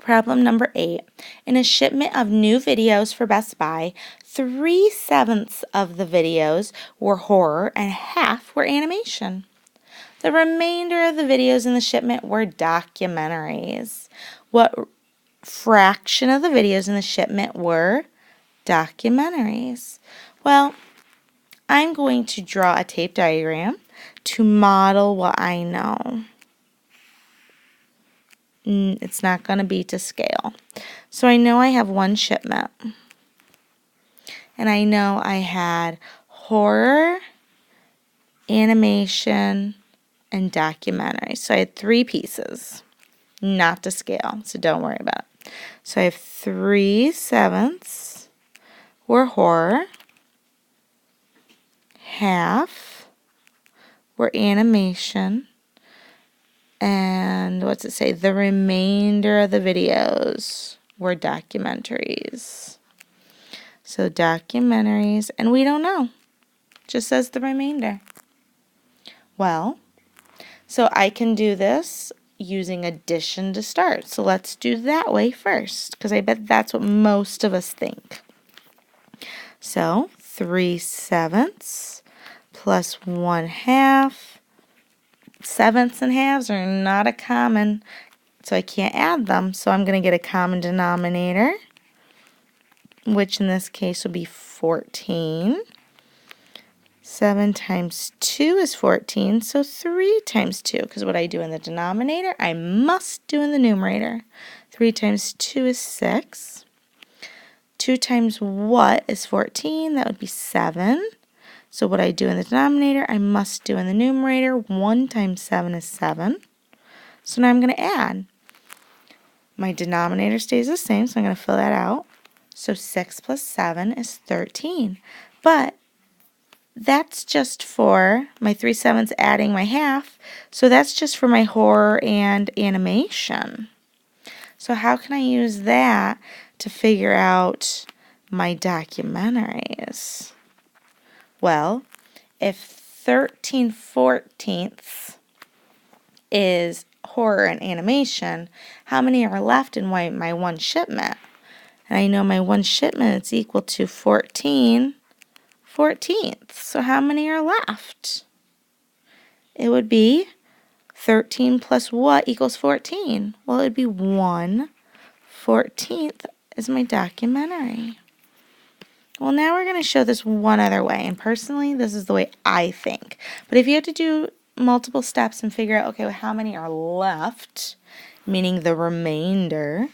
Problem number 8. In a shipment of new videos for Best Buy, 3/7 of the videos were horror and half were animation. The remainder of the videos in the shipment were documentaries. What fraction of the videos in the shipment were documentaries? Well, I'm going to draw a tape diagram to model what I know. It's not going to be to scale. So I know I have one shipment. And I know I had horror, animation, and documentary. So I had 3 pieces, not to scale, so don't worry about it. So I have 3/7 were horror, half were animation, and what's it say? The remainder of the videos were documentaries. So documentaries, and we don't know. Just says the remainder. Well, so I can do this using addition to start. So let's do that way first, because I bet that's what most of us think. So 3/7 plus 1/2. Sevenths and halves are not a common, so I can't add them. So I'm going to get a common denominator, which in this case will be 14. 7 times 2 is 14, so 3 times 2, because what I do in the denominator, I must do in the numerator. 3 times 2 is 6. 2 times what is 14? That would be 7. So what I do in the denominator, I must do in the numerator. 1 times 7 is 7. So now I'm going to add. My denominator stays the same, so I'm going to fill that out. So 6 plus 7 is 13. But that's just for my 3/7 adding my half. So that's just for my horror and animation. So how can I use that to figure out my documentaries? Well, if 13/14 is horror and animation, how many are left in my one shipment? And I know my one shipment is equal to 14/14. So how many are left? It would be 13 plus what equals 14? Well, it would be 1/14 is my documentary. Well, now we're going to show this one other way, and personally, this is the way I think. But if you have to do multiple steps and figure out, okay, well, how many are left, meaning the remainder,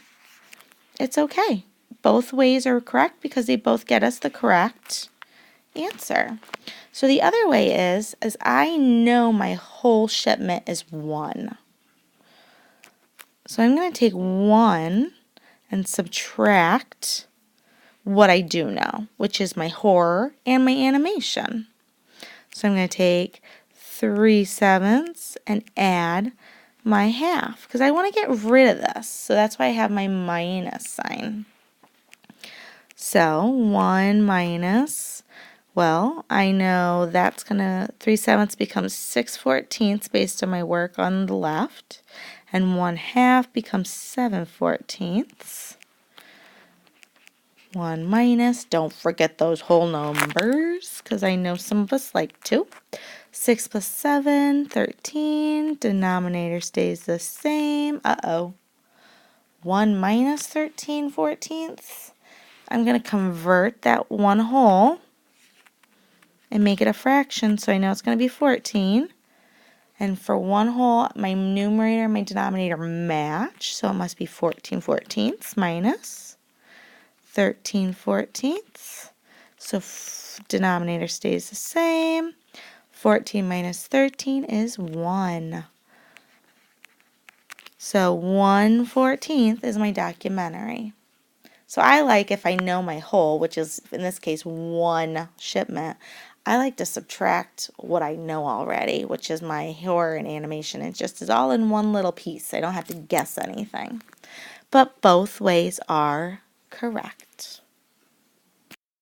it's okay. Both ways are correct because they both get us the correct answer. So the other way is I know my whole shipment is 1. So I'm going to take 1 and subtract what I do know, which is my horror and my animation. So I'm going to take 3/7 and add my half, because I want to get rid of this. So that's why I have my minus sign. So 1 minus, well, I know that's going to, 3/7 becomes 6/14 based on my work on the left, and 1/2 becomes 7/14. 1 minus, don't forget those whole numbers, because I know some of us like to. 6 plus 7, 13. Denominator stays the same. 1 minus 13/14. I'm going to convert that 1 whole and make it a fraction, so I know it's going to be 14. And for 1 whole, my numerator and my denominator match, so it must be 14/14 minus 13/14. So denominator stays the same. 14 minus 13 is 1. So 1/14 is my documentary. So I like, if I know my whole, which is in this case 1 shipment, I like to subtract what I know already, which is my horror and animation. It just is all in one little piece. I don't have to guess anything. But both ways are correct.